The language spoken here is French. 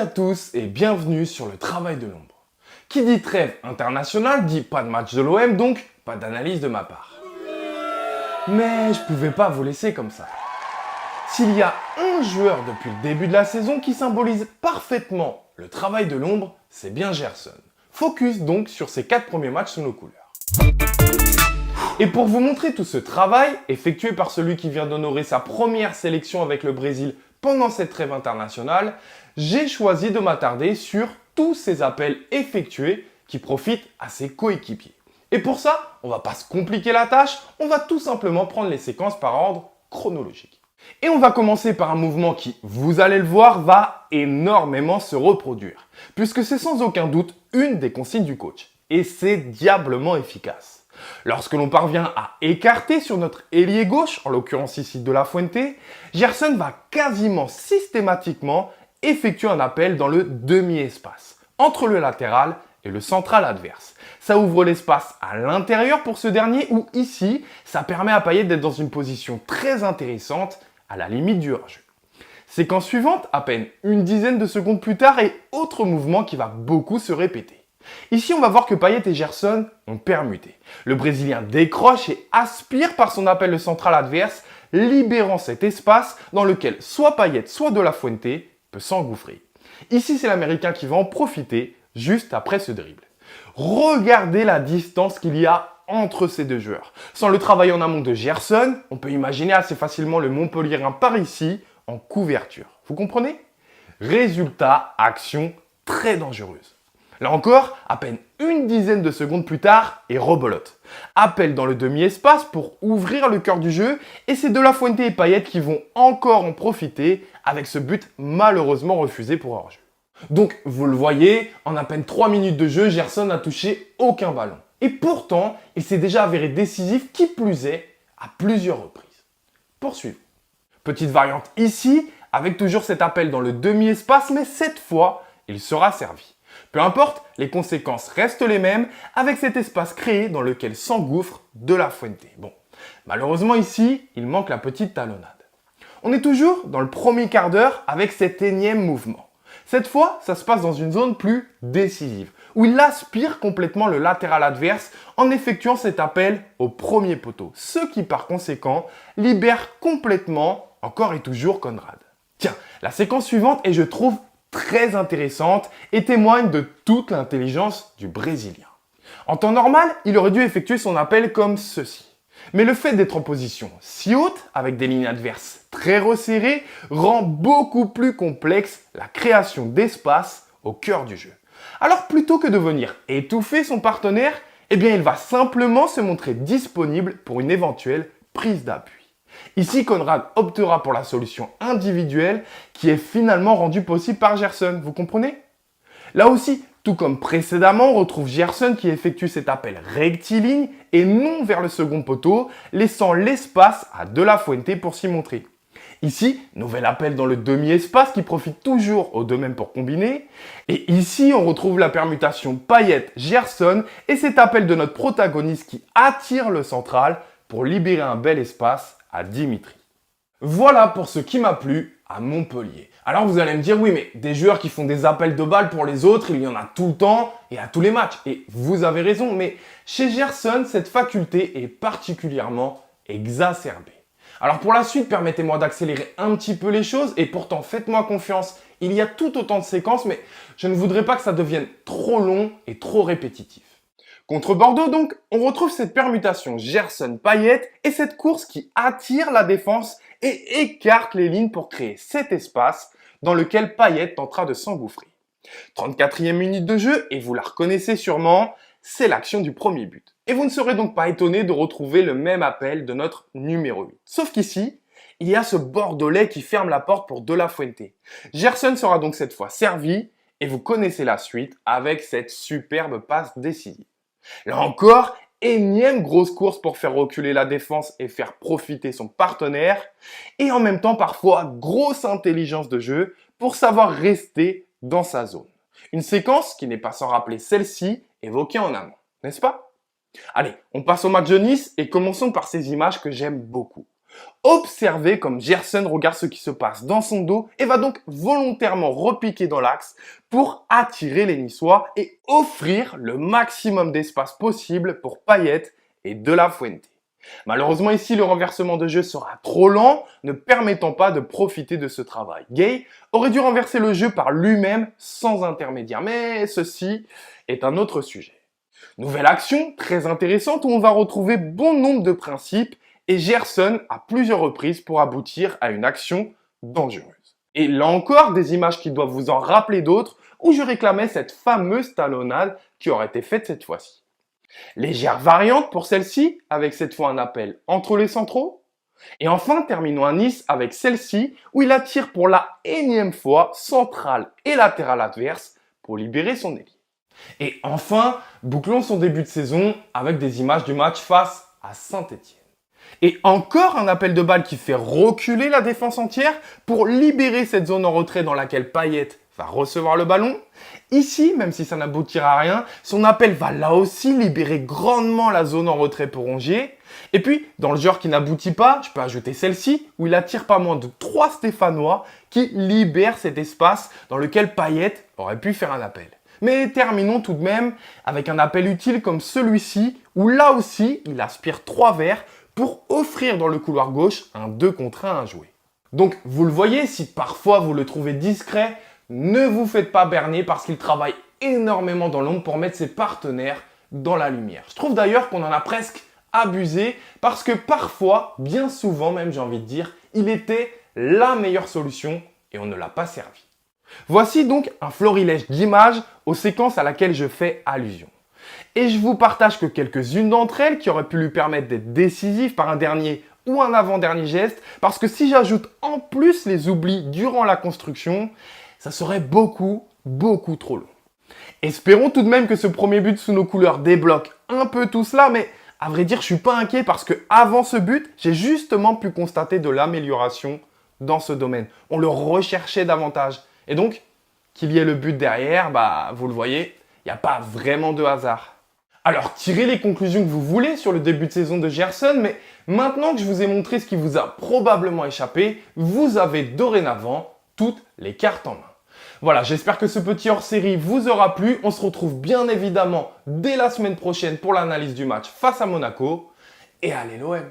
à tous et bienvenue sur le travail de l'ombre. Qui dit trêve internationale dit pas de match de l'OM, donc pas d'analyse de ma part. Mais je pouvais pas vous laisser comme ça. S'il y a un joueur depuis le début de la saison qui symbolise parfaitement le travail de l'ombre, c'est bien Gerson. Focus donc sur ses 4 premiers matchs sous nos couleurs. Et pour vous montrer tout ce travail, effectué par celui qui vient d'honorer sa première sélection avec le Brésil pendant cette trêve internationale, j'ai choisi de m'attarder sur tous ces appels effectués qui profitent à ses coéquipiers. Et pour ça, on va pas se compliquer la tâche, on va tout simplement prendre les séquences par ordre chronologique. Et on va commencer par un mouvement qui, vous allez le voir, va énormément se reproduire, puisque c'est sans aucun doute une des consignes du coach. Et c'est diablement efficace. Lorsque l'on parvient à écarter sur notre ailier gauche, en l'occurrence ici De La Fuente, Gerson va quasiment systématiquement effectuer un appel dans le demi-espace, entre le latéral et le central adverse. Ça ouvre l'espace à l'intérieur pour ce dernier, où ici, ça permet à Payet d'être dans une position très intéressante, à la limite du hors-jeu. Séquence suivante, à peine une dizaine de secondes plus tard, et autre mouvement qui va beaucoup se répéter. Ici, on va voir que Payet et Gerson ont permuté. Le Brésilien décroche et aspire par son appel le central adverse, libérant cet espace dans lequel soit Payet, soit De La Fuente peut s'engouffrer. Ici, c'est l'Américain qui va en profiter juste après ce dribble. Regardez la distance qu'il y a entre ces deux joueurs. Sans le travail en amont de Gerson, on peut imaginer assez facilement le Montpellierin par ici en couverture. Vous comprenez? Résultat, action très dangereuse. Là encore, à peine une dizaine de secondes plus tard, et rebelote. Appel dans le demi-espace pour ouvrir le cœur du jeu, et c'est De La Fuente et Payet qui vont encore en profiter avec ce but malheureusement refusé pour hors-jeu. Donc, vous le voyez, en à peine 3 minutes de jeu, Gerson n'a touché aucun ballon. Et pourtant, il s'est déjà avéré décisif, qui plus est, à plusieurs reprises. Poursuivons. Petite variante ici, avec toujours cet appel dans le demi-espace, mais cette fois, il sera servi. Peu importe, les conséquences restent les mêmes avec cet espace créé dans lequel s'engouffre De La Fuente. Bon, malheureusement ici, il manque la petite talonnade. On est toujours dans le premier quart d'heure avec cet énième mouvement. Cette fois, ça se passe dans une zone plus décisive, où il aspire complètement le latéral adverse en effectuant cet appel au premier poteau, ce qui par conséquent libère complètement, encore et toujours, Konrad. Tiens, la séquence suivante est, je trouve, très intéressante et témoigne de toute l'intelligence du Brésilien. En temps normal, il aurait dû effectuer son appel comme ceci. Mais le fait d'être en position si haute, avec des lignes adverses très resserrées, rend beaucoup plus complexe la création d'espace au cœur du jeu. Alors plutôt que de venir étouffer son partenaire, eh bien il va simplement se montrer disponible pour une éventuelle prise d'appui. Ici, Konrad optera pour la solution individuelle qui est finalement rendue possible par Gerson, vous comprenez? Là aussi, tout comme précédemment, on retrouve Gerson qui effectue cet appel rectiligne et non vers le second poteau, laissant l'espace à De La Fuente pour s'y montrer. Ici, nouvel appel dans le demi-espace qui profite toujours aux deux mêmes pour combiner. Et ici, on retrouve la permutation Payet-Gerson et cet appel de notre protagoniste qui attire le central pour libérer un bel espace à Dimitri. Voilà pour ce qui m'a plu à Montpellier. Alors vous allez me dire, oui, mais des joueurs qui font des appels de balles pour les autres, il y en a tout le temps et à tous les matchs. Et vous avez raison, mais chez Gerson, cette faculté est particulièrement exacerbée. Alors pour la suite, permettez-moi d'accélérer un petit peu les choses et pourtant faites-moi confiance, il y a tout autant de séquences, mais je ne voudrais pas que ça devienne trop long et trop répétitif. Contre Bordeaux donc, on retrouve cette permutation Gerson-Payet et cette course qui attire la défense et écarte les lignes pour créer cet espace dans lequel Payet tentera de s'engouffrer. 34e minute de jeu et vous la reconnaissez sûrement, c'est l'action du premier but. Et vous ne serez donc pas étonné de retrouver le même appel de notre numéro 8. Sauf qu'ici, il y a ce Bordelais qui ferme la porte pour De La Fuente. Gerson sera donc cette fois servi et vous connaissez la suite avec cette superbe passe décisive. Là encore, énième grosse course pour faire reculer la défense et faire profiter son partenaire. Et en même temps, parfois, grosse intelligence de jeu pour savoir rester dans sa zone. Une séquence qui n'est pas sans rappeler celle-ci évoquée en amont, n'est-ce pas? Allez, on passe au match de Nice et commençons par ces images que j'aime beaucoup. Observez comme Gerson regarde ce qui se passe dans son dos et va donc volontairement repiquer dans l'axe pour attirer les Niçois et offrir le maximum d'espace possible pour Payet et De La Fuente. Malheureusement ici, le renversement de jeu sera trop lent, ne permettant pas de profiter de ce travail. Gay aurait dû renverser le jeu par lui-même sans intermédiaire, mais ceci est un autre sujet. Nouvelle action très intéressante où on va retrouver bon nombre de principes et Gerson à plusieurs reprises pour aboutir à une action dangereuse. Et là encore, des images qui doivent vous en rappeler d'autres où je réclamais cette fameuse talonnade qui aurait été faite cette fois-ci. Légère variante pour celle-ci, avec cette fois un appel entre les centraux. Et enfin, terminons à Nice avec celle-ci, où il attire pour la énième fois central et latéral adverse pour libérer son ailier. Et enfin, bouclons son début de saison avec des images du match face à Saint-Etienne. Et encore un appel de balle qui fait reculer la défense entière pour libérer cette zone en retrait dans laquelle Payet va recevoir le ballon. Ici, même si ça n'aboutira à rien, son appel va là aussi libérer grandement la zone en retrait pour Rongier. Et puis, dans le genre qui n'aboutit pas, je peux ajouter celle-ci, où il attire pas moins de 3 Stéphanois qui libèrent cet espace dans lequel Payet aurait pu faire un appel. Mais terminons tout de même avec un appel utile comme celui-ci, où là aussi, il aspire 3 verres pour offrir dans le couloir gauche un 2 contre 1 à jouer. Donc, vous le voyez, si parfois vous le trouvez discret, ne vous faites pas berner parce qu'il travaille énormément dans l'ombre pour mettre ses partenaires dans la lumière. Je trouve d'ailleurs qu'on en a presque abusé parce que parfois, bien souvent même j'ai envie de dire, il était la meilleure solution et on ne l'a pas servi. Voici donc un florilège d'images aux séquences à laquelle je fais allusion. Et je vous partage que quelques-unes d'entre elles qui auraient pu lui permettre d'être décisives par un dernier ou un avant-dernier geste, parce que si j'ajoute en plus les oublis durant la construction, ça serait beaucoup trop long. Espérons tout de même que ce premier but sous nos couleurs débloque un peu tout cela, mais à vrai dire, je suis pas inquiet parce que avant ce but, j'ai justement pu constater de l'amélioration dans ce domaine. On le recherchait davantage. Et donc, qu'il y ait le but derrière, vous le voyez, il n'y a pas vraiment de hasard. Alors, tirez les conclusions que vous voulez sur le début de saison de Gerson, mais maintenant que je vous ai montré ce qui vous a probablement échappé, vous avez dorénavant toutes les cartes en main. Voilà, j'espère que ce petit hors-série vous aura plu. On se retrouve bien évidemment dès la semaine prochaine pour l'analyse du match face à Monaco. Et allez l'OM!